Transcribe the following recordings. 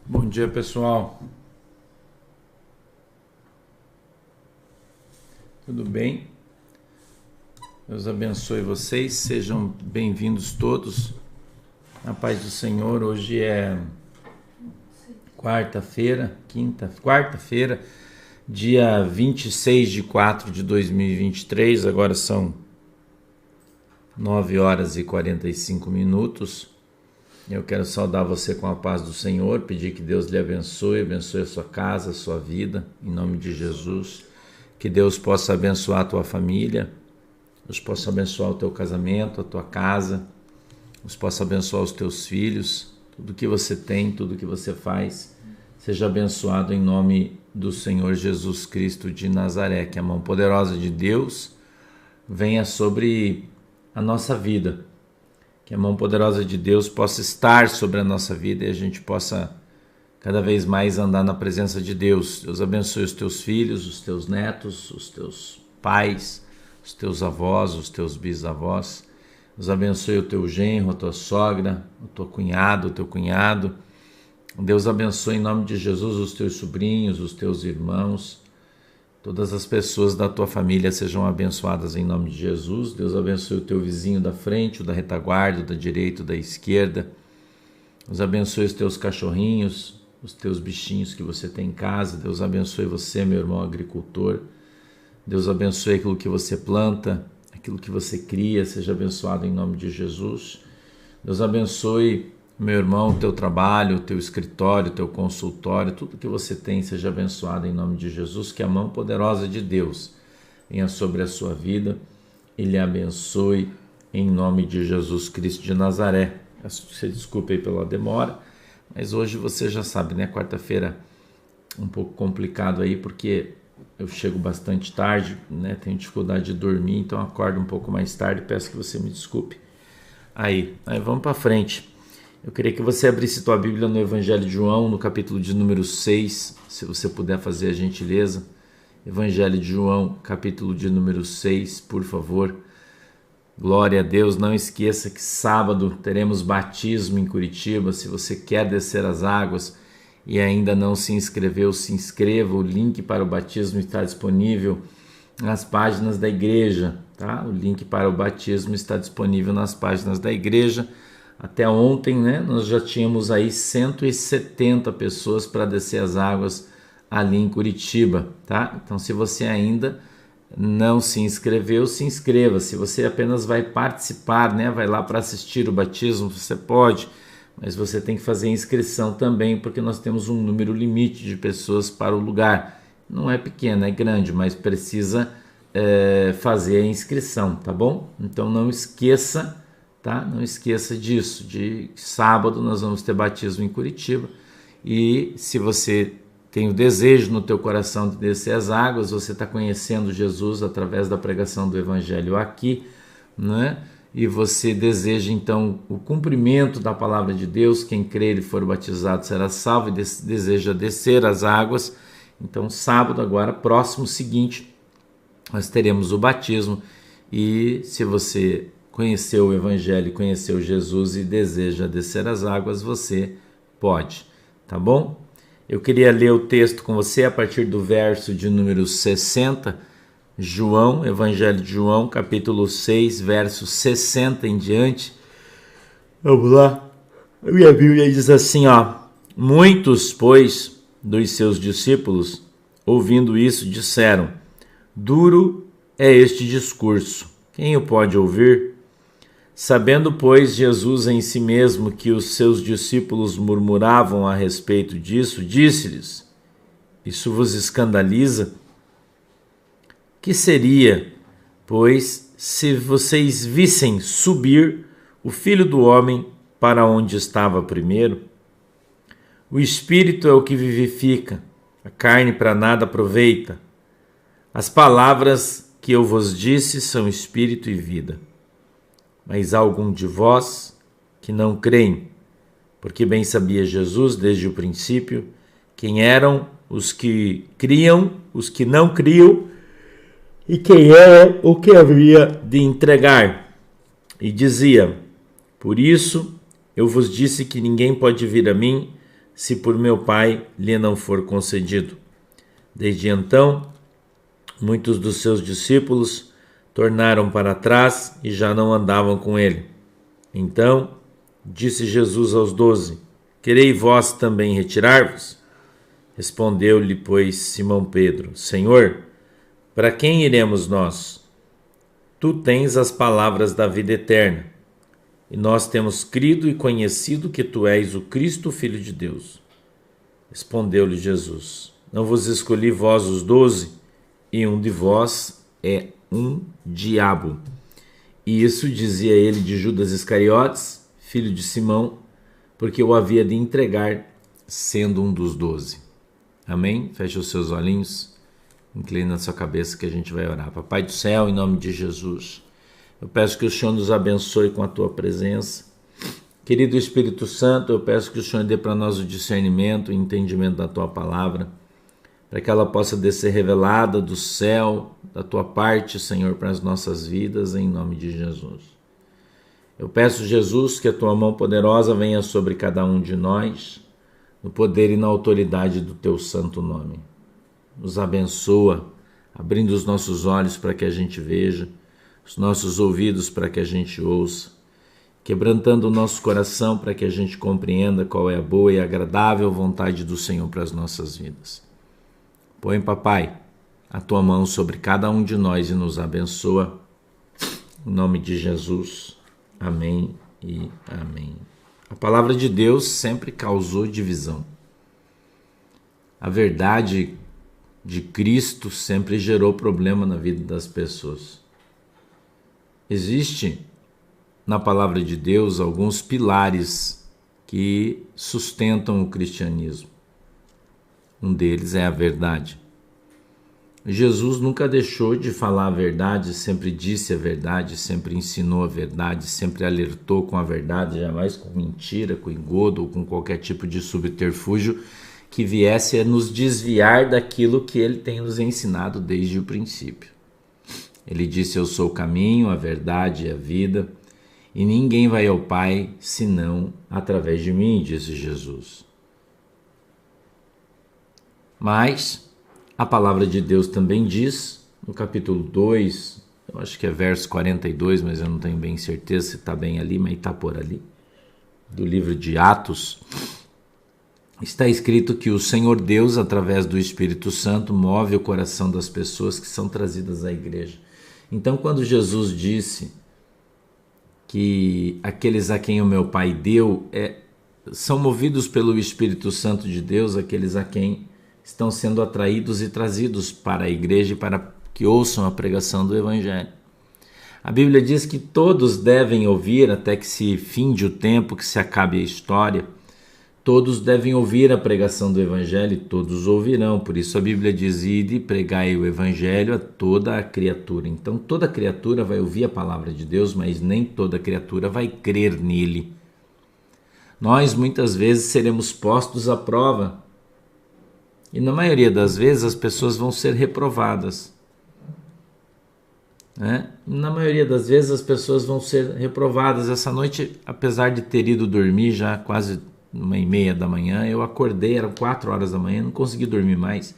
Bom dia, pessoal. Tudo bem? Deus abençoe vocês. Sejam bem-vindos todos. Na paz do Senhor. Hoje é quarta-feira, dia 26 de 4 de 2023. Agora são 9 horas e 45 minutos. Eu quero saudar você com a paz do Senhor, pedir que Deus lhe abençoe a sua casa, a sua vida, em nome de Jesus. Que Deus possa abençoar a tua família, Deus possa abençoar o teu casamento, a tua casa, Deus possa abençoar os teus filhos, tudo que você tem, tudo que você faz, seja abençoado em nome do Senhor Jesus Cristo de Nazaré. Que a mão poderosa de Deus venha sobre a nossa vida. Que a mão poderosa de Deus possa estar sobre a nossa vida e a gente possa cada vez mais andar na presença de Deus. Deus abençoe os teus filhos, os teus netos, os teus pais, os teus avós, os teus bisavós. Deus abençoe o teu genro, a tua sogra, o teu cunhado, o teu cunhado. Deus abençoe em nome de Jesus os teus sobrinhos, os teus irmãos. Todas as pessoas da tua família sejam abençoadas em nome de Jesus. Deus abençoe o teu vizinho da frente, o da retaguarda, o da direita, o da esquerda. Deus abençoe os teus cachorrinhos, os teus bichinhos que você tem em casa. Deus abençoe você, meu irmão agricultor. Deus abençoe aquilo que você planta, aquilo que você cria, seja abençoado em nome de Jesus. Deus abençoe, meu irmão, o teu trabalho, o teu escritório, o teu consultório, tudo que você tem seja abençoado em nome de Jesus. Que a mão poderosa de Deus venha sobre a sua vida e lhe abençoe em nome de Jesus Cristo de Nazaré. Você desculpe aí pela demora, mas hoje você já sabe, né? Quarta-feira um pouco complicado aí, porque eu chego bastante tarde, né? Tenho dificuldade de dormir, então acordo um pouco mais tarde, peço que você me desculpe. Aí vamos para frente. Eu queria que você abrisse tua Bíblia no Evangelho de João, no capítulo de número 6, se você puder fazer a gentileza. Evangelho de João, capítulo de número 6, por favor. Glória a Deus. Não esqueça que sábado teremos batismo em Curitiba. Se você quer descer as águas e ainda não se inscreveu, se inscreva. O link para o batismo está disponível nas páginas da igreja, tá? O link para o batismo está disponível nas páginas da igreja. Até ontem, né, nós já tínhamos aí 170 pessoas para descer as águas ali em Curitiba, tá? Então, se você ainda não se inscreveu, se inscreva. Se você apenas vai participar, né, vai lá para assistir o batismo, você pode, mas você tem que fazer inscrição também, porque nós temos um número limite de pessoas para o lugar. Não é pequeno, é grande, mas precisa fazer a inscrição, tá bom? Então, não esqueça. Tá? Não esqueça disso, de sábado nós vamos ter batismo em Curitiba, e se você tem o desejo no teu coração de descer as águas, você está conhecendo Jesus através da pregação do Evangelho aqui, né? E você deseja então o cumprimento da palavra de Deus, quem crer e for batizado será salvo, e deseja descer as águas, então sábado agora, próximo seguinte, nós teremos o batismo, e se você conheceu o Evangelho, conheceu Jesus e deseja descer as águas, você pode, tá bom? Eu queria ler o texto com você a partir do verso de número 60, João, Evangelho de João, capítulo 6, verso 60 em diante. Vamos lá. A minha Bíblia diz assim, ó: muitos, pois, dos seus discípulos, ouvindo isso, disseram: duro é este discurso, quem o pode ouvir? Sabendo, pois, Jesus em si mesmo que os seus discípulos murmuravam a respeito disso, disse-lhes: isso vos escandaliza? Que seria, pois, se vocês vissem subir o Filho do Homem para onde estava primeiro? O Espírito é o que vivifica, a carne para nada aproveita. As palavras que eu vos disse são Espírito e vida. Mas há algum de vós que não creem, porque bem sabia Jesus desde o princípio quem eram os que criam, os que não criam, e quem era o que havia de entregar. E dizia: por isso eu vos disse que ninguém pode vir a mim se por meu Pai lhe não for concedido. Desde então, muitos dos seus discípulos tornaram para trás e já não andavam com ele. Então disse Jesus aos 12: Querei vós também retirar-vos? Respondeu-lhe, pois, Simão Pedro: Senhor, para quem iremos nós? Tu tens as palavras da vida eterna, e nós temos crido e conhecido que tu és o Cristo, Filho de Deus. Respondeu-lhe Jesus: Não vos escolhi vós os 12, e um de vós é um diabo. E isso dizia ele de Judas Iscariotes, filho de Simão, porque o havia de entregar, sendo um dos 12. Amém? Feche os seus olhinhos, inclina a sua cabeça que a gente vai orar. Papai do céu, em nome de Jesus, eu peço que o Senhor nos abençoe com a tua presença. Querido Espírito Santo, eu peço que o Senhor dê para nós o discernimento e entendimento da tua palavra, para que ela possa descer revelada do céu, da tua parte, Senhor, para as nossas vidas, em nome de Jesus. Eu peço, Jesus, que a tua mão poderosa venha sobre cada um de nós, no poder e na autoridade do teu santo nome. Nos abençoa, abrindo os nossos olhos para que a gente veja, os nossos ouvidos para que a gente ouça, quebrantando o nosso coração para que a gente compreenda qual é a boa e agradável vontade do Senhor para as nossas vidas. Põe, papai, a tua mão sobre cada um de nós e nos abençoa. Em nome de Jesus. Amém e amém. A palavra de Deus sempre causou divisão. A verdade de Cristo sempre gerou problema na vida das pessoas. Existe na palavra de Deus alguns pilares que sustentam o cristianismo. Um deles é a verdade. Jesus nunca deixou de falar a verdade, sempre disse a verdade, sempre ensinou a verdade, sempre alertou com a verdade, jamais com mentira, com engodo ou com qualquer tipo de subterfúgio que viesse a nos desviar daquilo que ele tem nos ensinado desde o princípio. Ele disse: Eu sou o caminho, a verdade e a vida, e ninguém vai ao Pai senão através de mim, disse Jesus. Mas a palavra de Deus também diz, no capítulo 2, eu acho que é verso 42, mas eu não tenho bem certeza se está bem ali, mas está por ali, do livro de Atos, está escrito que o Senhor Deus, através do Espírito Santo, move o coração das pessoas que são trazidas à igreja. Então, quando Jesus disse que aqueles a quem o meu Pai deu são movidos pelo Espírito Santo de Deus, aqueles a quem estão sendo atraídos e trazidos para a igreja e para que ouçam a pregação do Evangelho. A Bíblia diz que todos devem ouvir até que se finde o tempo, que se acabe a história. Todos devem ouvir a pregação do Evangelho e todos ouvirão. Por isso a Bíblia diz: ide, pregai o Evangelho a toda a criatura. Então toda criatura vai ouvir a palavra de Deus, mas nem toda criatura vai crer nele. Nós muitas vezes seremos postos à prova. E na maioria das vezes as pessoas vão ser reprovadas. Na maioria das vezes as pessoas vão ser reprovadas. Essa noite, apesar de ter ido dormir já quase 1h30 da manhã, eu acordei, eram 4 horas da manhã, não consegui dormir mais.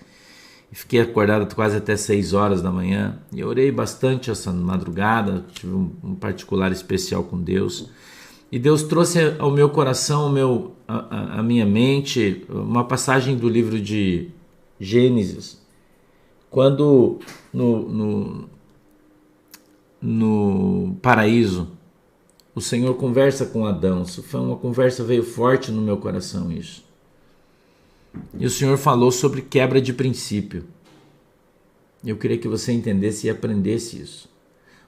E fiquei acordado quase até 6 horas da manhã. E eu orei bastante essa madrugada, tive um particular especial com Deus. E Deus trouxe ao meu coração, a minha mente, uma passagem do livro de Gênesis, quando no paraíso o Senhor conversa com Adão. Isso foi uma conversa, veio forte no meu coração isso. E o Senhor falou sobre quebra de princípio. Eu queria que você entendesse e aprendesse isso.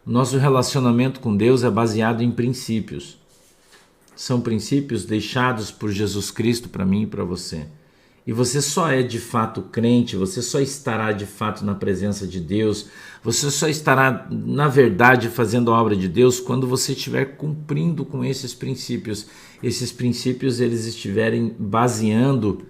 O nosso relacionamento com Deus é baseado em princípios. São princípios deixados por Jesus Cristo para mim e para você. E você só é de fato crente, você só estará de fato na presença de Deus, você só estará na verdade fazendo a obra de Deus quando você estiver cumprindo com esses princípios. Esses princípios eles estiverem baseando,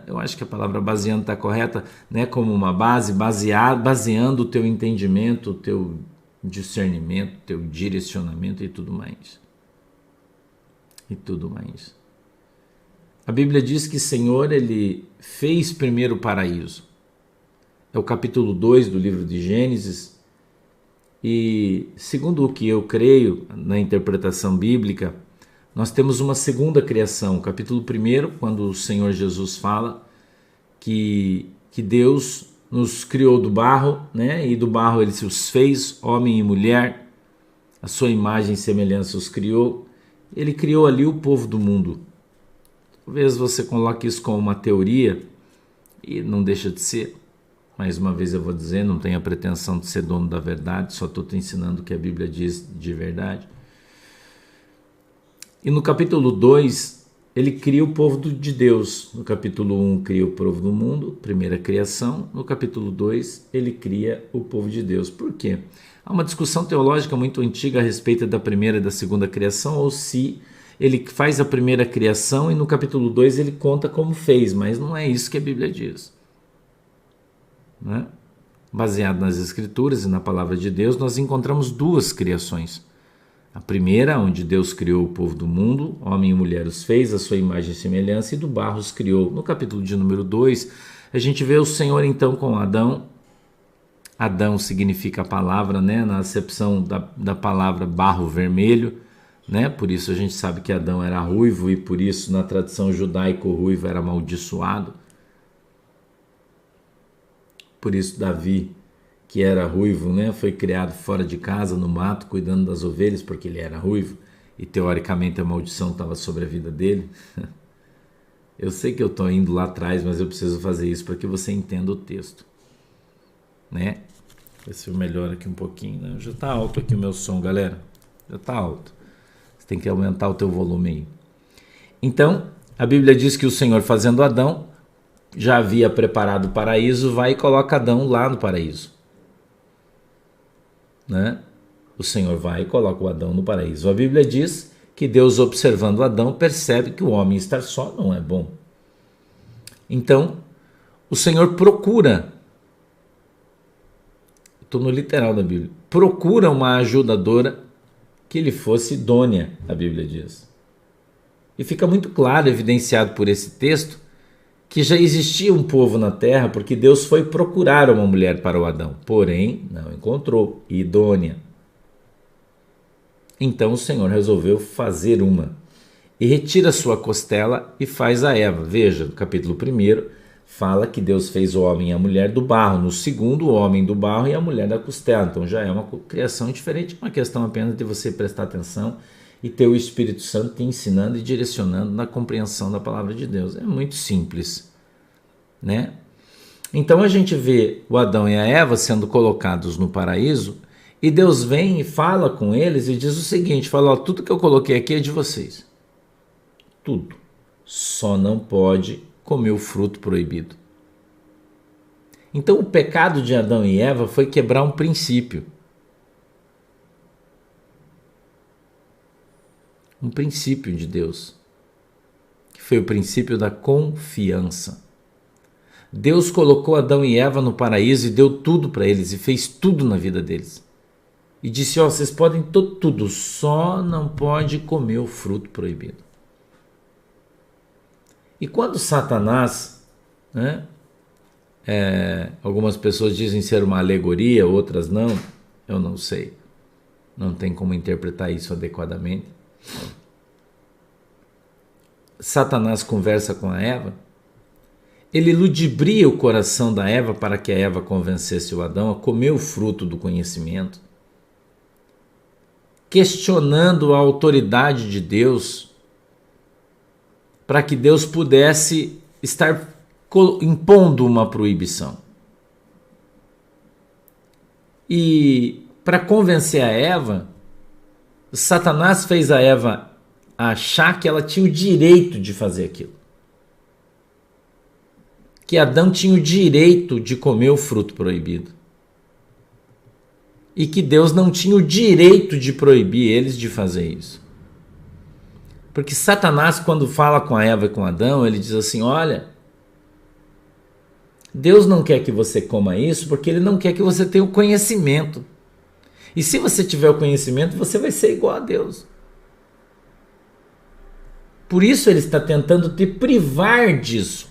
eu acho que a palavra baseando está correta, como uma base, baseando o teu entendimento, o teu discernimento, o teu direcionamento e tudo mais. A Bíblia diz que o Senhor, ele fez primeiro o paraíso. É o capítulo 2 do livro de Gênesis. E segundo o que eu creio na interpretação bíblica, nós temos uma segunda criação. O capítulo 1, quando o Senhor Jesus fala que Deus nos criou do barro, né? E do barro ele se os fez, homem e mulher, a sua imagem e semelhança os criou. Ele criou ali o povo do mundo. Talvez você coloque isso como uma teoria, e não deixa de ser. Mais uma vez eu vou dizer, não tenho a pretensão de ser dono da verdade, só estou te ensinando o que a Bíblia diz de verdade. E no capítulo 2, ele cria o povo de Deus. No capítulo 1, cria o povo do mundo, primeira criação. No capítulo 2, ele cria o povo de Deus. Por quê? Há uma discussão teológica muito antiga a respeito da primeira e da segunda criação, ou se ele faz a primeira criação e no capítulo 2 ele conta como fez, mas não é isso que a Bíblia diz. Né? Baseado nas Escrituras e na Palavra de Deus, nós encontramos duas criações. A primeira, onde Deus criou o povo do mundo, homem e mulher os fez, a sua imagem e semelhança, e do barro os criou. No capítulo de número 2, a gente vê o Senhor então com Adão. Adão significa a palavra, né? Na acepção da palavra barro vermelho, né? Por isso a gente sabe que Adão era ruivo e por isso na tradição judaica o ruivo era amaldiçoado. Por isso Davi, que era ruivo, né, foi criado fora de casa, no mato, cuidando das ovelhas, porque ele era ruivo, e teoricamente a maldição estava sobre a vida dele. Eu sei que eu estou indo lá atrás, mas eu preciso fazer isso para que você entenda o texto. Né? Ver se eu melhoro aqui um pouquinho. Né? Já está alto aqui o meu som, galera. Já está alto. Você tem que aumentar o teu volume aí. Então, a Bíblia diz que o Senhor, fazendo Adão, já havia preparado o paraíso, vai e coloca Adão lá no paraíso. Né? O Senhor vai e coloca o Adão no paraíso. A Bíblia diz que Deus, observando Adão, percebe que o homem estar só não é bom. Então, o Senhor procura, estou no literal da Bíblia, procura uma ajudadora que lhe fosse idônea, a Bíblia diz. E fica muito claro, evidenciado por esse texto, que já existia um povo na terra, porque Deus foi procurar uma mulher para o Adão, porém não encontrou idônea. Então o Senhor resolveu fazer uma, e retira sua costela e faz a Eva. Veja, no capítulo 1, fala que Deus fez o homem e a mulher do barro, no segundo o homem do barro e a mulher da costela, então já é uma criação diferente, uma questão apenas de você prestar atenção e ter o Espírito Santo te ensinando e direcionando na compreensão da palavra de Deus. É muito simples, né? Então a gente vê o Adão e a Eva sendo colocados no paraíso e Deus vem e fala com eles e diz o seguinte, fala, ó, tudo que eu coloquei aqui é de vocês. Tudo. Só não pode comer o fruto proibido. Então o pecado de Adão e Eva foi quebrar um princípio. Um princípio de Deus, que foi o princípio da confiança. Deus colocou Adão e Eva no paraíso e deu tudo para eles e fez tudo na vida deles. E disse, ó, vocês podem tudo, só não pode comer o fruto proibido. E quando Satanás, né, algumas pessoas dizem ser uma alegoria, outras não, eu não sei. Não tem como interpretar isso adequadamente. Satanás conversa com a Eva, ele ludibria o coração da Eva para que a Eva convencesse o Adão a comer o fruto do conhecimento, questionando a autoridade de Deus, para que Deus pudesse estar impondo uma proibição. E para convencer a Eva, Satanás fez a Eva achar que ela tinha o direito de fazer aquilo. Que Adão tinha o direito de comer o fruto proibido. E que Deus não tinha o direito de proibir eles de fazer isso. Porque Satanás, quando fala com a Eva e com Adão, ele diz assim, olha, Deus não quer que você coma isso porque ele não quer que você tenha o conhecimento. E se você tiver o conhecimento, você vai ser igual a Deus. Por isso ele está tentando te privar disso.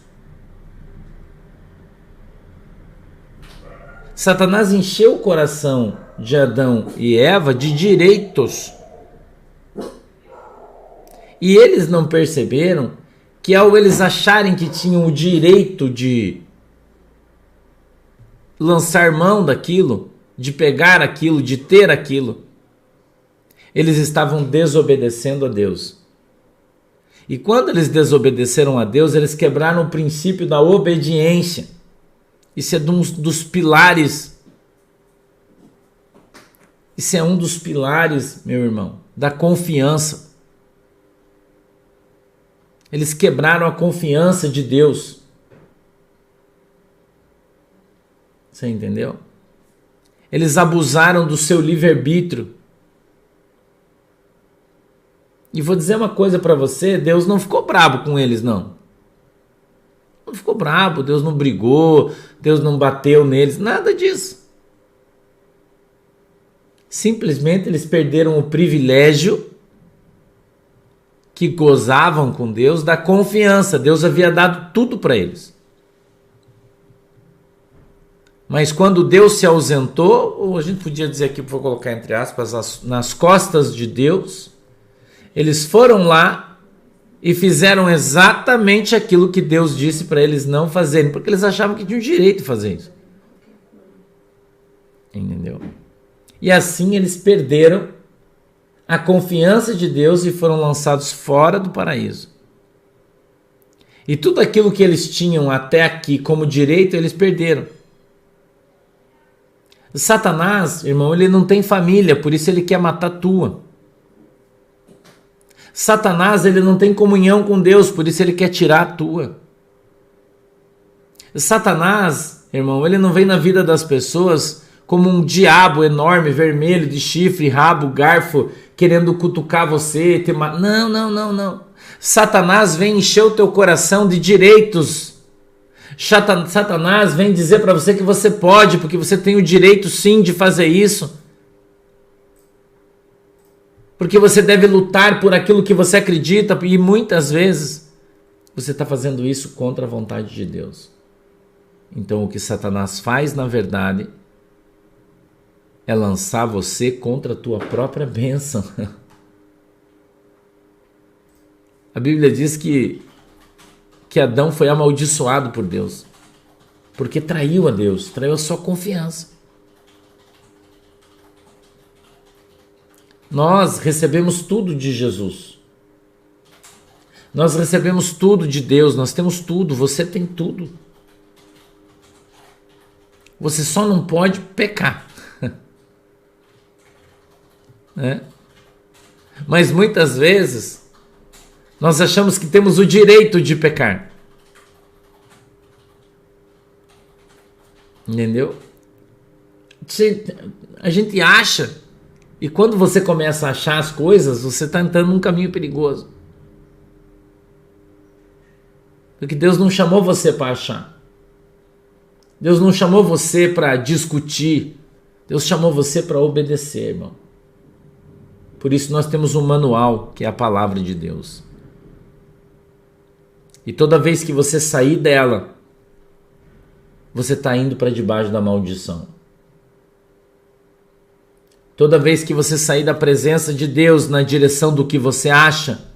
Satanás encheu o coração de Adão e Eva de direitos. E eles não perceberam que ao eles acharem que tinham o direito de lançar mão daquilo, de pegar aquilo, de ter aquilo, eles estavam desobedecendo a Deus. E quando eles desobedeceram a Deus, eles quebraram o princípio da obediência. Isso é um dos pilares. Isso é um dos pilares, meu irmão, da confiança. Eles quebraram a confiança de Deus. Você entendeu? Eles abusaram do seu livre-arbítrio. E vou dizer uma coisa para você, Deus não ficou bravo com eles, não. Não ficou bravo, Deus não brigou, Deus não bateu neles, nada disso. Simplesmente eles perderam o privilégio que gozavam com Deus da confiança. Deus havia dado tudo para eles. Mas quando Deus se ausentou, ou a gente podia dizer aqui, vou colocar entre aspas, nas costas de Deus, eles foram lá e fizeram exatamente aquilo que Deus disse para eles não fazerem, porque eles achavam que tinham direito de fazer isso. Entendeu? E assim eles perderam a confiança de Deus e foram lançados fora do paraíso. E tudo aquilo que eles tinham até aqui como direito, eles perderam. Satanás, irmão, ele não tem família, por isso ele quer matar a tua. Satanás, ele não tem comunhão com Deus, por isso ele quer tirar a tua. Satanás, irmão, ele não vem na vida das pessoas como um diabo enorme, vermelho, de chifre, rabo, garfo, querendo cutucar você. Não. Satanás vem encher o teu coração de direitos. Satanás vem dizer para você que você pode, porque você tem o direito sim de fazer isso. Porque você deve lutar por aquilo que você acredita, e muitas vezes você está fazendo isso contra a vontade de Deus. Então o que Satanás faz, na verdade, é lançar você contra a tua própria bênção. A Bíblia diz que Adão foi amaldiçoado por Deus, porque traiu a Deus, traiu a sua confiança. Nós recebemos tudo de Jesus. Nós recebemos tudo de Deus, nós temos tudo, você tem tudo. Você só não pode pecar. Né? Mas muitas vezes nós achamos que temos o direito de pecar. Entendeu? A gente acha, e quando você começa a achar as coisas, você está entrando num caminho perigoso. Porque Deus não chamou você para achar. Deus não chamou você para discutir. Deus chamou você para obedecer, irmão. Por isso nós temos um manual, que é a palavra de Deus. E toda vez que você sair dela, você está indo para debaixo da maldição. Toda vez que você sair da presença de Deus na direção do que você acha,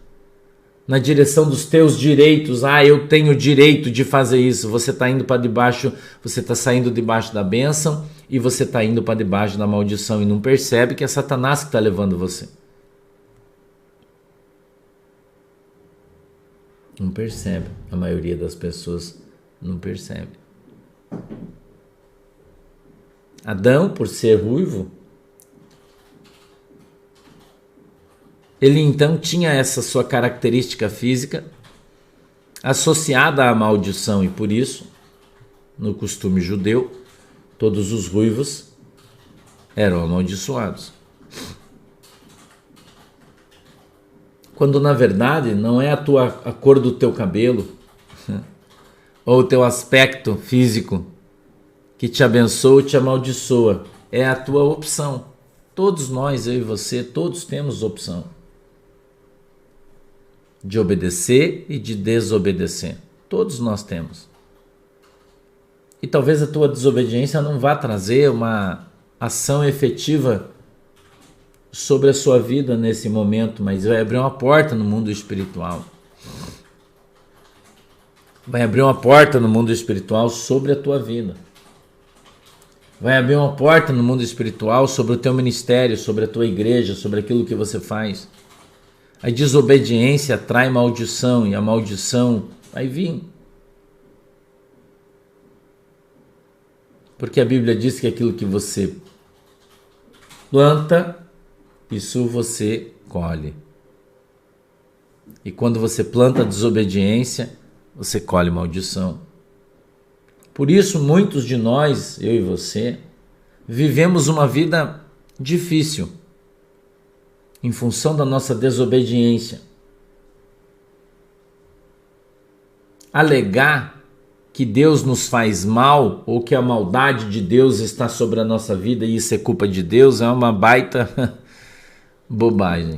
na direção dos teus direitos, eu tenho o direito de fazer isso, você está indo para debaixo, você está saindo debaixo da bênção e você está indo para debaixo da maldição e não percebe que é Satanás que está levando você. Não percebe, a maioria das pessoas não percebe. Adão, por ser ruivo, ele então tinha essa sua característica física associada à maldição e por isso, no costume judeu, todos os ruivos eram amaldiçoados. Quando na verdade não é a cor do teu cabelo ou o teu aspecto físico que te abençoa ou te amaldiçoa, é a tua opção. Todos nós, eu e você, todos temos opção. de obedecer e de desobedecer. Todos nós temos. E talvez a tua desobediência não vá trazer uma ação efetiva sobre a sua vida nesse momento, mas vai abrir uma porta no mundo espiritual. Vai abrir uma porta no mundo espiritual sobre a tua vida. Vai abrir uma porta no mundo espiritual sobre o teu ministério, sobre a tua igreja, sobre aquilo que você faz. A desobediência atrai maldição e a maldição vai vir. Porque a Bíblia diz que aquilo que você planta, isso você colhe. E quando você planta desobediência, você colhe maldição. Por isso, muitos de nós, eu e você, vivemos uma vida difícil em função da nossa desobediência. Alegar que Deus nos faz mal ou que a maldade de Deus está sobre a nossa vida e isso é culpa de Deus é uma baita bobagem.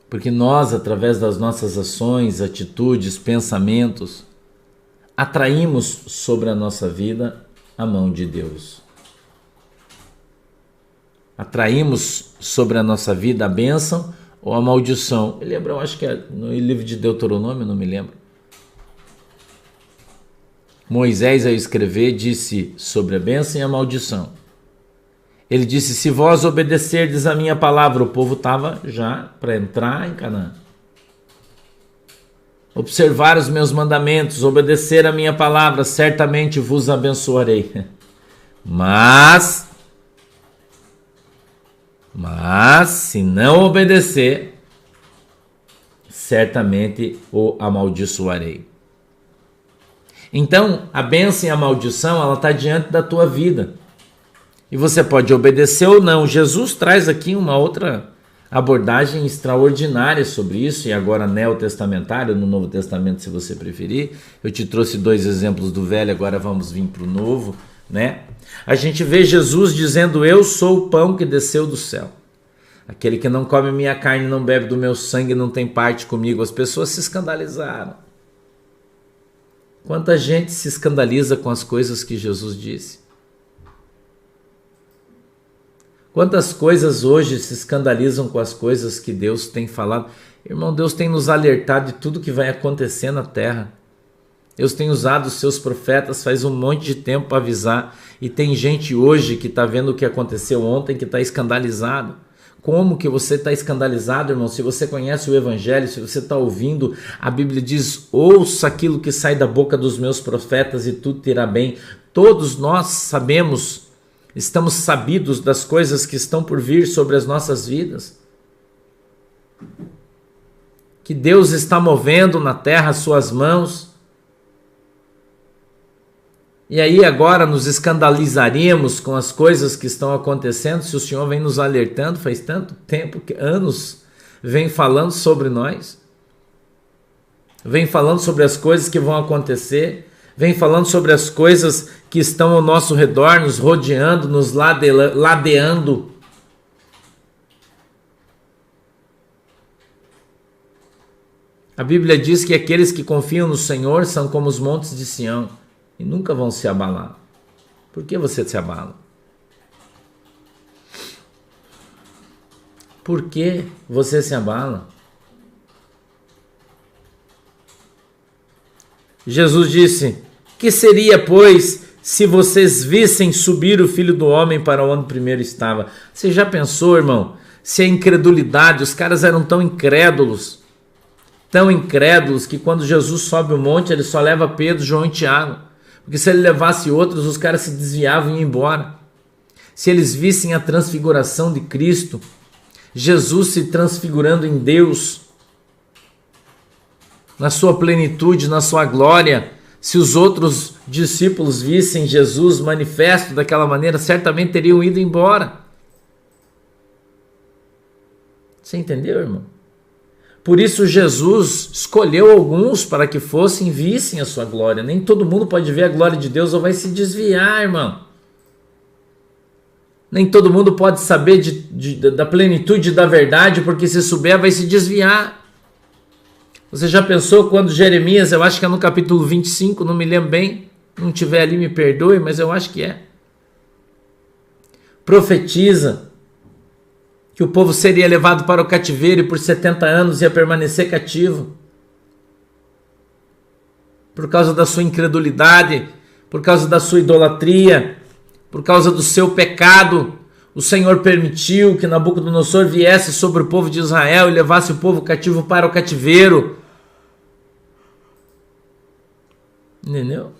Porque nós, através das nossas ações, atitudes, pensamentos, atraímos sobre a nossa vida a mão de Deus. Atraímos sobre a nossa vida a bênção ou a maldição. Eu lembro, eu acho que é no livro de Deuteronômio, não me lembro. Moisés, ao escrever, disse sobre a bênção e a maldição. Ele disse, se vós obedecerdes a minha palavra, o povo estava já para entrar em Canaã. Observar os meus mandamentos, obedecer a minha palavra, certamente vos abençoarei. Mas, se não obedecer, certamente o amaldiçoarei. Então, a bênção e a maldição, ela está diante da tua vida. E você pode obedecer ou não. Jesus traz aqui uma outra abordagem extraordinária sobre isso, e agora neotestamentário, no Novo Testamento, se você preferir. Eu te trouxe 2 exemplos do Velho, agora vamos vir para o Novo, né? A gente vê Jesus dizendo, eu sou o pão que desceu do céu. Aquele que não come minha carne, não bebe do meu sangue, não tem parte comigo. As pessoas se escandalizaram. Quanta gente se escandaliza com as coisas que Jesus disse. Quantas coisas hoje se escandalizam com as coisas que Deus tem falado. Irmão, Deus tem nos alertado de tudo que vai acontecer na terra. Deus tem usado os seus profetas faz um monte de tempo para avisar. E tem gente hoje que está vendo o que aconteceu ontem que está escandalizado. Como que você está escandalizado, irmão? Se você conhece o Evangelho, se você está ouvindo, a Bíblia diz, ouça aquilo que sai da boca dos meus profetas e tudo te irá bem. Todos nós sabemos, estamos sabidos das coisas que estão por vir sobre as nossas vidas. Que Deus está movendo na terra as suas mãos. E aí agora nos escandalizaríamos com as coisas que estão acontecendo, se o Senhor vem nos alertando, faz tanto tempo, anos, vem falando sobre nós, vem falando sobre as coisas que vão acontecer, vem falando sobre as coisas que estão ao nosso redor, nos rodeando, nos ladeando. A Bíblia diz que aqueles que confiam no Senhor são como os montes de Sião. E nunca vão se abalar. Por que você se abala? Por que você se abala? Jesus disse, que seria, pois, se vocês vissem subir o Filho do Homem para onde primeiro estava? Você já pensou, irmão, se a incredulidade, os caras eram tão incrédulos que quando Jesus sobe o monte, ele só leva Pedro, João e Tiago. Porque se ele levasse outros, os caras se desviavam e iam embora. Se eles vissem a transfiguração de Cristo, Jesus se transfigurando em Deus, na sua plenitude, na sua glória, se os outros discípulos vissem Jesus manifesto daquela maneira, certamente teriam ido embora. Você entendeu, irmão? Por isso Jesus escolheu alguns para que fossem e vissem a sua glória. Nem todo mundo pode ver a glória de Deus ou vai se desviar, irmão. Nem todo mundo pode saber da plenitude da verdade, porque se souber vai se desviar. Você já pensou quando Jeremias, eu acho que é no capítulo 25, não me lembro bem, não tiver ali me perdoe, mas eu acho que é. Profetiza que o povo seria levado para o cativeiro e por 70 anos ia permanecer cativo. Por causa da sua incredulidade, por causa da sua idolatria, por causa do seu pecado, o Senhor permitiu que Nabucodonosor viesse sobre o povo de Israel e levasse o povo cativo para o cativeiro. Entendeu?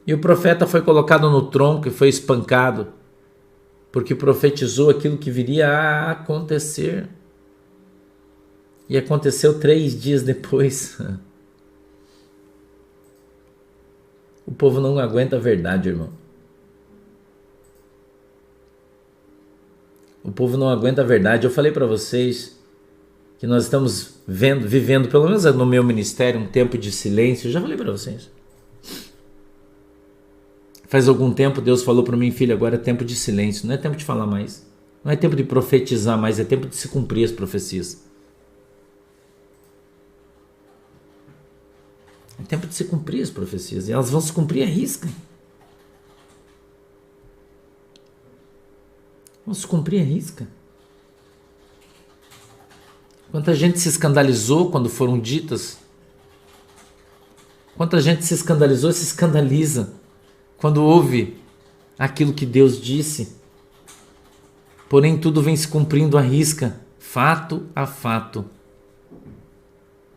E o profeta foi colocado no tronco e foi espancado, porque profetizou aquilo que viria a acontecer. E aconteceu 3 dias depois. O povo não aguenta a verdade, irmão. O povo não aguenta a verdade. Eu falei para vocês que nós estamos vivendo, pelo menos no meu ministério, um tempo de silêncio. Eu já falei para vocês. Faz algum tempo Deus falou para mim, filho, agora é tempo de silêncio. Não é tempo de falar mais. Não é tempo de profetizar mais. É tempo de se cumprir as profecias. É tempo de se cumprir as profecias. E elas vão se cumprir à risca. Vão se cumprir à risca. Quanta gente se escandalizou quando foram ditas. Quanta gente se escandalizou e se escandaliza quando ouve aquilo que Deus disse. Porém, tudo vem se cumprindo à risca, fato a fato.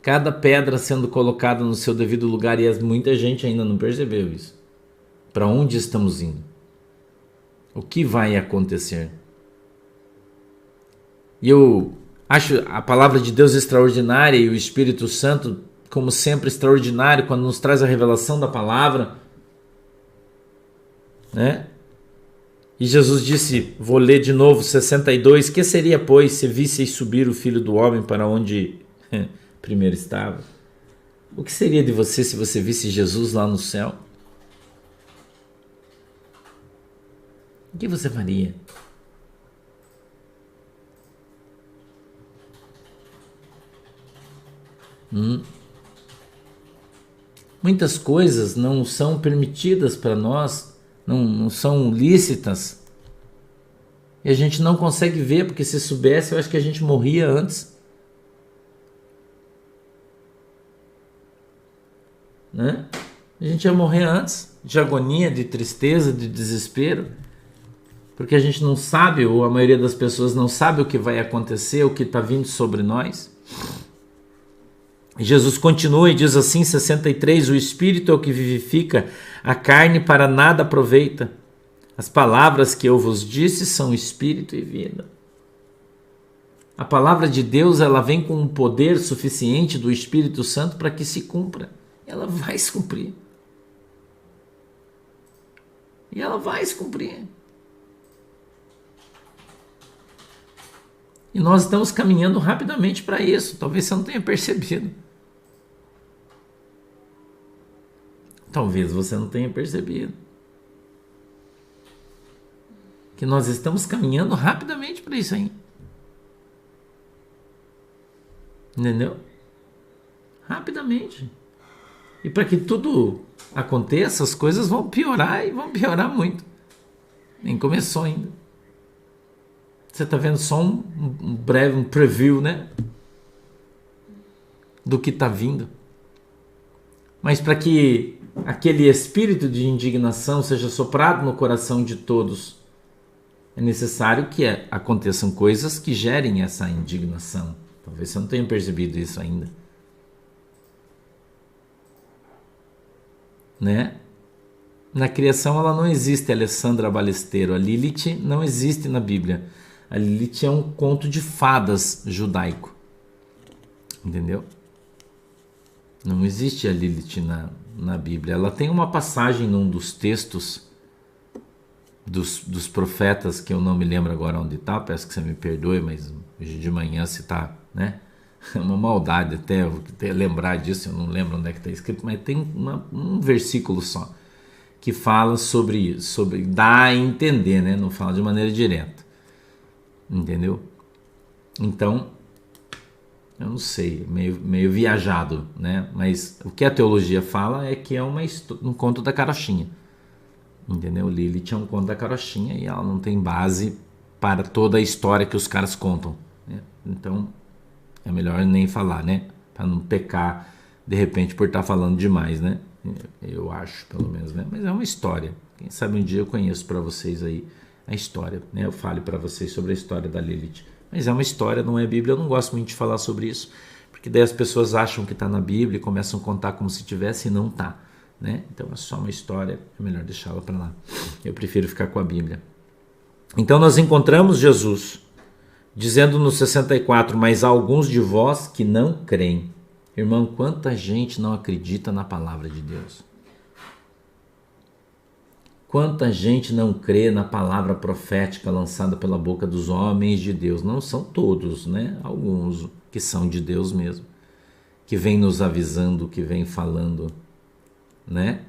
Cada pedra sendo colocada no seu devido lugar, e muita gente ainda não percebeu isso. Para onde estamos indo? O que vai acontecer? E eu acho a palavra de Deus extraordinária e o Espírito Santo, como sempre, extraordinário quando nos traz a revelação da palavra, né? E Jesus disse, vou ler de novo, 62, que seria, pois, se visseis subir o Filho do Homem para onde primeiro estava? O que seria de você se você visse Jesus lá no céu? O que você faria? Muitas coisas não são permitidas para nós, não são lícitas. E a gente não consegue ver, porque se soubesse, eu acho que a gente morria antes. Né? A gente ia morrer antes, de agonia, de tristeza, de desespero, porque a gente não sabe, ou a maioria das pessoas não sabe o que vai acontecer, o que está vindo sobre nós. Jesus continua e diz assim, 63, o Espírito é o que vivifica, a carne para nada aproveita. As palavras que eu vos disse são Espírito e vida. A palavra de Deus, ela vem com um poder suficiente do Espírito Santo para que se cumpra. Ela vai se cumprir. E ela vai se cumprir. E nós estamos caminhando rapidamente para isso. Talvez você não tenha percebido. Talvez você não tenha percebido. Que nós estamos caminhando rapidamente para isso aí. Entendeu? Rapidamente. E para que tudo aconteça, as coisas vão piorar e vão piorar muito. Nem começou ainda. Você está vendo só um breve preview, né? Do que está vindo. Mas para que aquele espírito de indignação seja soprado no coração de todos, é necessário que aconteçam coisas que gerem essa indignação. Talvez você não tenha percebido isso ainda. Né? Na criação ela não existe, Alessandra Balesteiro. A Lilith não existe na Bíblia. A Lilith é um conto de fadas judaico. Entendeu? Não existe a Lilith na Bíblia. Ela tem uma passagem num dos textos dos profetas, que eu não me lembro agora onde está, peço que você me perdoe, mas hoje de manhã se está, né? É uma maldade até lembrar disso, eu não lembro onde é que está escrito, mas tem um versículo só que fala sobre dá a entender, né? Não fala de maneira direta, entendeu? Então, eu não sei, meio viajado, né? Mas o que a teologia fala é que é um conto da carochinha. Entendeu? Lilith é um conto da carochinha e ela não tem base para toda a história que os caras contam, né? Então é melhor nem falar, né? Para não pecar de repente por estar falando demais, né? Eu acho, pelo menos, né? Mas é uma história. Quem sabe um dia eu conheço para vocês aí a história, né? Eu falo para vocês sobre a história da Lilith. Mas é uma história, não é Bíblia. Eu não gosto muito de falar sobre isso, porque daí as pessoas acham que está na Bíblia e começam a contar como se tivesse e não está. Né? Então é só uma história, é melhor deixá-la para lá. Eu prefiro ficar com a Bíblia. Então nós encontramos Jesus dizendo no 64: mas há alguns de vós que não creem. Irmão, quanta gente não acredita na palavra de Deus? Quanta gente não crê na palavra profética lançada pela boca dos homens de Deus? Não são todos, né? Alguns que são de Deus mesmo, que vem nos avisando, que vem falando, né?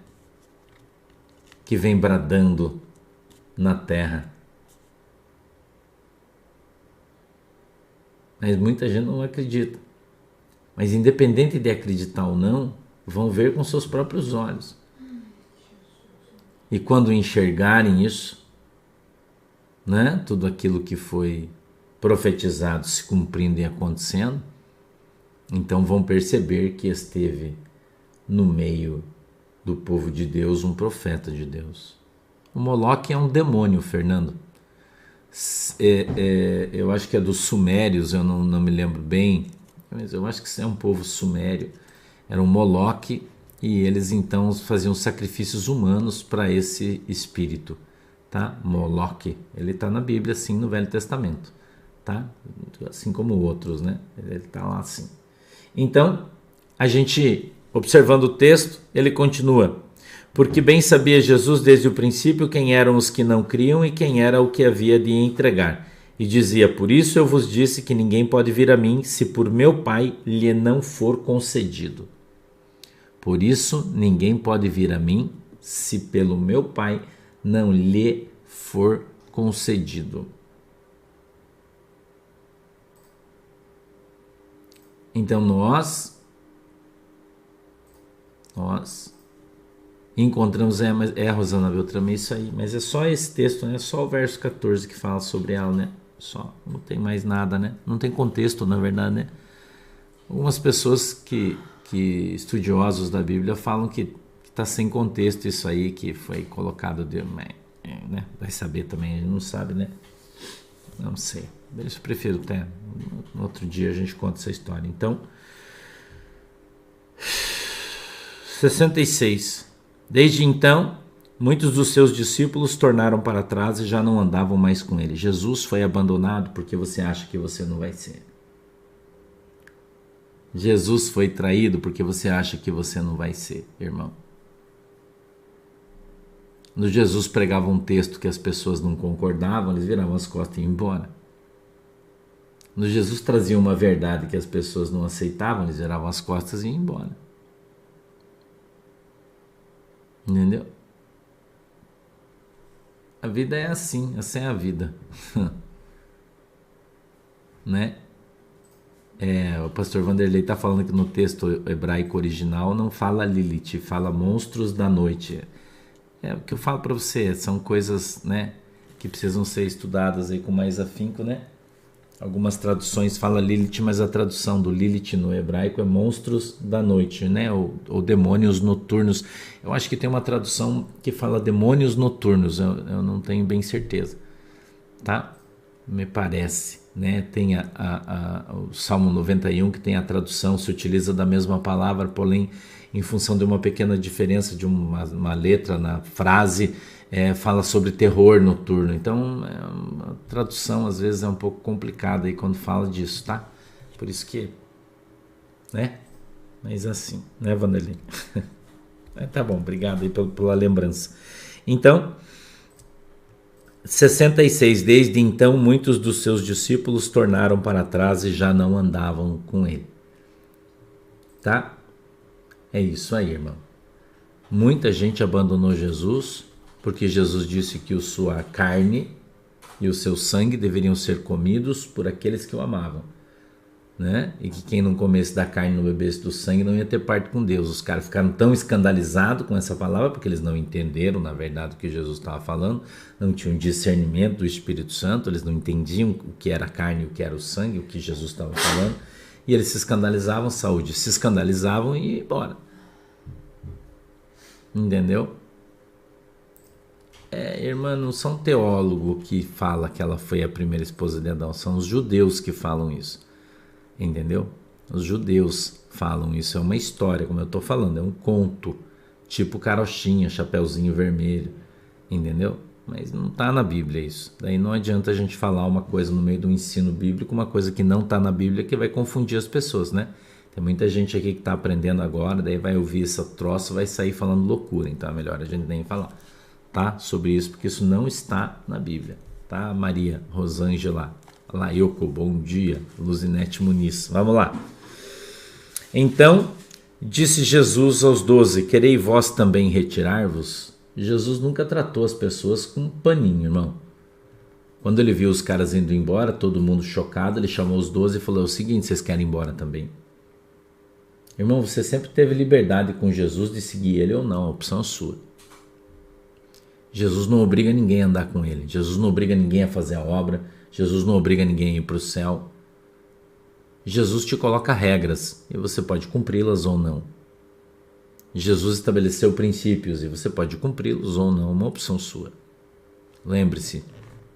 Que vem bradando na terra. Mas muita gente não acredita. Mas independente de acreditar ou não, vão ver com seus próprios olhos. E quando enxergarem isso, né? Tudo aquilo que foi profetizado se cumprindo e acontecendo, então vão perceber que esteve no meio do povo de Deus um profeta de Deus. O Moloque é um demônio, Fernando. Eu acho que é dos sumérios, eu não me lembro bem, mas eu acho que é um povo sumério. Era um Moloque e eles então faziam sacrifícios humanos para esse espírito, tá? Moloque, ele está na Bíblia, sim, no Velho Testamento, tá? Assim como outros, né? Ele está lá assim. Então, a gente, observando o texto, ele continua: porque bem sabia Jesus desde o princípio quem eram os que não criam e quem era o que havia de entregar. E dizia: por isso eu vos disse que ninguém pode vir a mim se por meu Pai lhe não for concedido. Por isso ninguém pode vir a mim se pelo meu Pai não lhe for concedido. Então nós encontramos, Rosana Beltrame, isso aí, mas é só esse texto, né? É só o verso 14 que fala sobre ela, né? Só, não tem mais nada, né? Não tem contexto, na verdade, né? Algumas pessoas que estudiosos da Bíblia falam que está sem contexto isso aí, que foi colocado, né? Vai saber também, a gente não sabe, né? Não sei, eu prefiro até, no outro dia a gente conta essa história. Então, 66. Desde então, muitos dos seus discípulos tornaram para trás e já não andavam mais com ele. Jesus foi abandonado porque você acha que você não vai ser. Jesus foi traído porque você acha que você não vai ser, irmão. No Jesus pregava um texto que as pessoas não concordavam, eles viravam as costas e iam embora. No Jesus trazia uma verdade que as pessoas não aceitavam, eles viravam as costas e iam embora. Entendeu? A vida é assim, essa é a vida. Né? O pastor Vanderlei está falando que no texto hebraico original não fala Lilith, fala monstros da noite. O que eu falo para você, são coisas, né, que precisam ser estudadas aí com mais afinco, né? Algumas traduções falam Lilith, mas a tradução do Lilith no hebraico é monstros da noite, né? Ou demônios noturnos. Eu acho que tem uma tradução que fala demônios noturnos, eu não tenho bem certeza, tá? Me parece, né? Tem o Salmo 91 que tem a tradução, se utiliza da mesma palavra, porém em função de uma pequena diferença de uma letra na frase, fala sobre terror noturno. Então a tradução às vezes é um pouco complicada aí quando fala disso, tá? Por isso que, né? Mas assim, né, Vanderlei? Tá bom, obrigado aí pela lembrança. Então, 66. Desde então, muitos dos seus discípulos tornaram para trás e já não andavam com ele. Tá? É isso aí, irmão. Muita gente abandonou Jesus porque Jesus disse que sua carne e o seu sangue deveriam ser comidos por aqueles que o amavam, né? E que quem não comesse da carne e não bebesse do sangue não ia ter parte com Deus. Os caras ficaram tão escandalizados com essa palavra porque eles não entenderam, na verdade, o que Jesus estava falando, não tinham discernimento do Espírito Santo, eles não entendiam o que era a carne e o que era o sangue, o que Jesus estava falando, e eles se escandalizavam, saúde, se escandalizavam e ia embora. Entendeu? Irmã, não são teólogos que fala que ela foi a primeira esposa de Adão, são os judeus que falam isso. Entendeu? Os judeus falam isso, é uma história, como eu estou falando, é um conto, tipo carochinha, chapeuzinho vermelho, entendeu? Mas não está na Bíblia isso. Daí não adianta a gente falar uma coisa no meio do ensino bíblico, uma coisa que não está na Bíblia, que vai confundir as pessoas, né? Tem muita gente aqui que está aprendendo agora, daí vai ouvir essa troça, vai sair falando loucura, então é melhor a gente nem falar, tá? Sobre isso, porque isso não está na Bíblia, tá? Maria Rosângela Laioko, bom dia. Luzinete Muniz, vamos lá. Então, disse Jesus aos 12, querei vós também retirar-vos? Jesus nunca tratou as pessoas com um paninho, irmão. Quando ele viu os caras indo embora, todo mundo chocado, ele chamou os 12 e falou o seguinte, vocês querem ir embora também? Irmão, você sempre teve liberdade com Jesus de seguir ele ou não, a opção é sua. Jesus não obriga ninguém a andar com ele, Jesus não obriga ninguém a fazer a obra, Jesus não obriga ninguém a ir para o céu. Jesus te coloca regras e você pode cumpri-las ou não. Jesus estabeleceu princípios e você pode cumpri-los ou não, uma opção sua. Lembre-se,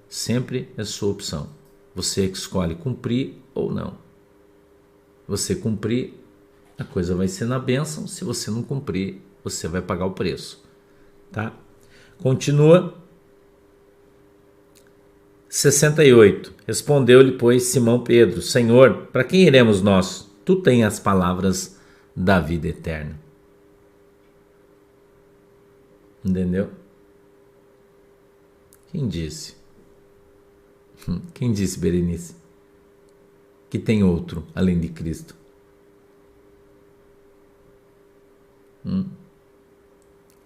sempre é sua opção. Você que escolhe cumprir ou não. Você cumprir, a coisa vai ser na bênção. Se você não cumprir, você vai pagar o preço. Tá? Continua. 68. Respondeu-lhe, pois, Simão Pedro, Senhor, para quem iremos nós? Tu tens as palavras da vida eterna. Entendeu? Quem disse? Quem disse, Berenice? Que tem outro além de Cristo?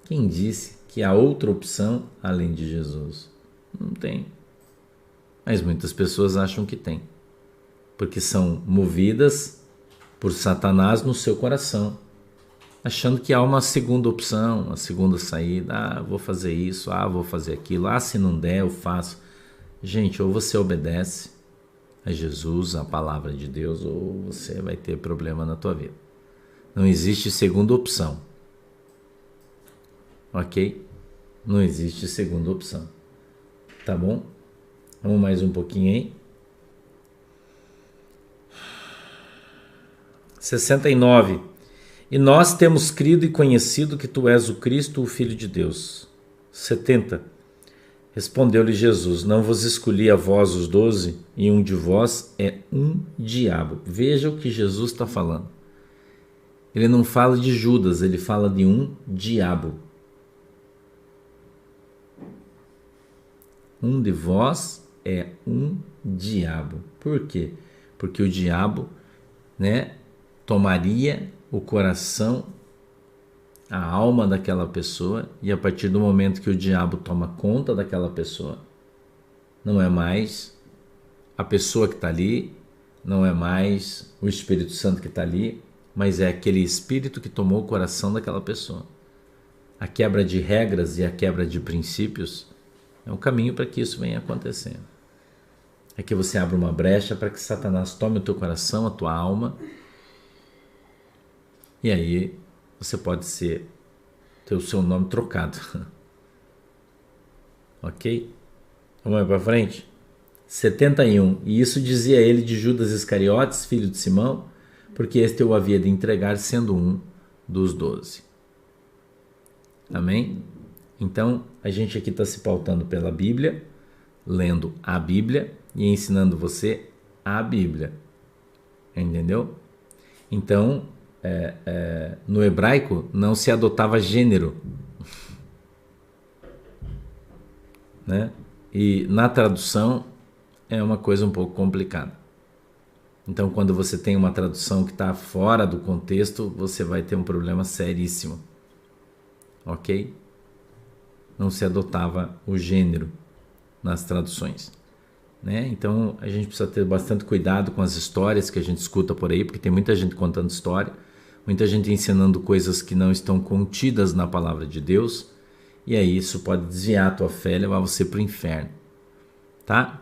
Quem disse que há outra opção além de Jesus? Não tem. Mas muitas pessoas acham que tem, porque são movidas por Satanás no seu coração, achando que há uma segunda opção, uma segunda saída. Vou fazer isso, vou fazer aquilo, se não der eu faço. Gente, ou você obedece a Jesus, a palavra de Deus, ou você vai ter problema na tua vida. Não existe segunda opção, ok? Não existe segunda opção, tá bom? Vamos mais um pouquinho aí. 69. E nós temos crido e conhecido que tu és o Cristo, o Filho de Deus. 70. Respondeu-lhe Jesus, não vos escolhi a vós os 12, e um de vós é um diabo. Veja o que Jesus está falando. Ele não fala de Judas, ele fala de um diabo. Um de vós é um diabo. Por quê? Porque o diabo, tomaria o coração, a alma daquela pessoa, e a partir do momento que o diabo toma conta daquela pessoa, não é mais a pessoa que está ali, não é mais o Espírito Santo que está ali, mas é aquele espírito que tomou o coração daquela pessoa. A quebra de regras e a quebra de princípios é um caminho para que isso venha acontecendo. É que você abre uma brecha para que Satanás tome o teu coração, a tua alma, e aí você pode ter o seu nome trocado. Ok? Vamos para frente? 71. E isso dizia ele de Judas Iscariotes, filho de Simão, porque este o havia de entregar, sendo um dos 12. Amém? Então, a gente aqui está se pautando pela Bíblia, lendo a Bíblia e ensinando você a Bíblia. Entendeu? Então, no hebraico não se adotava gênero, né? E na tradução é uma coisa um pouco complicada. Então, quando você tem uma tradução que está fora do contexto, você vai ter um problema seríssimo. Ok? Não se adotava o gênero nas traduções. né? Então a gente precisa ter bastante cuidado com as histórias que a gente escuta por aí, porque tem muita gente contando história, muita gente ensinando coisas que não estão contidas na palavra de Deus, e aí isso pode desviar a tua fé e levar você para o inferno, tá?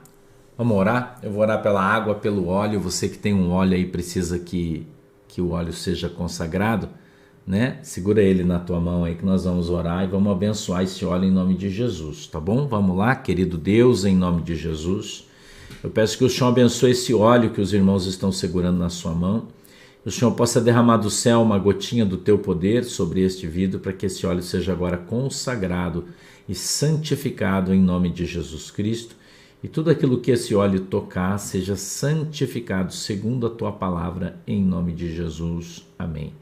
Vamos orar? Eu vou orar pela água, pelo óleo. Você que tem um óleo aí precisa que o óleo seja consagrado, né? Segura ele na tua mão aí que nós vamos orar e vamos abençoar esse óleo em nome de Jesus, tá bom? Vamos lá, querido Deus, em nome de Jesus. Eu peço que o Senhor abençoe esse óleo que os irmãos estão segurando na sua mão. Que o Senhor possa derramar do céu uma gotinha do teu poder sobre este vidro para que esse óleo seja agora consagrado e santificado em nome de Jesus Cristo. E tudo aquilo que esse óleo tocar seja santificado segundo a tua palavra, em nome de Jesus. Amém.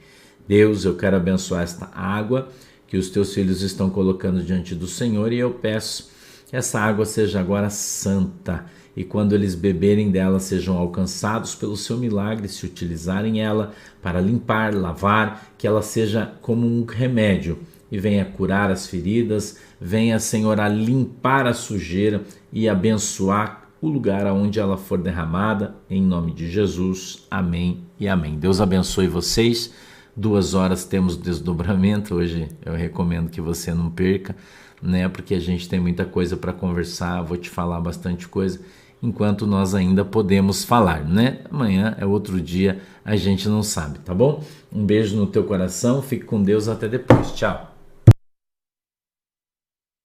Deus, eu quero abençoar esta água que os teus filhos estão colocando diante do Senhor, e eu peço que essa água seja agora santa, e quando eles beberem dela sejam alcançados pelo seu milagre, se utilizarem ela para limpar, lavar, que ela seja como um remédio e venha curar as feridas, venha, Senhor, a limpar a sujeira e abençoar o lugar aonde ela for derramada, em nome de Jesus. Amém e amém. Deus abençoe vocês. 2 horas temos desdobramento, hoje eu recomendo que você não perca, né? Porque a gente tem muita coisa para conversar, vou te falar bastante coisa, enquanto nós ainda podemos falar, né? Amanhã é outro dia, a gente não sabe, tá bom? Um beijo no teu coração, fique com Deus, até depois, tchau.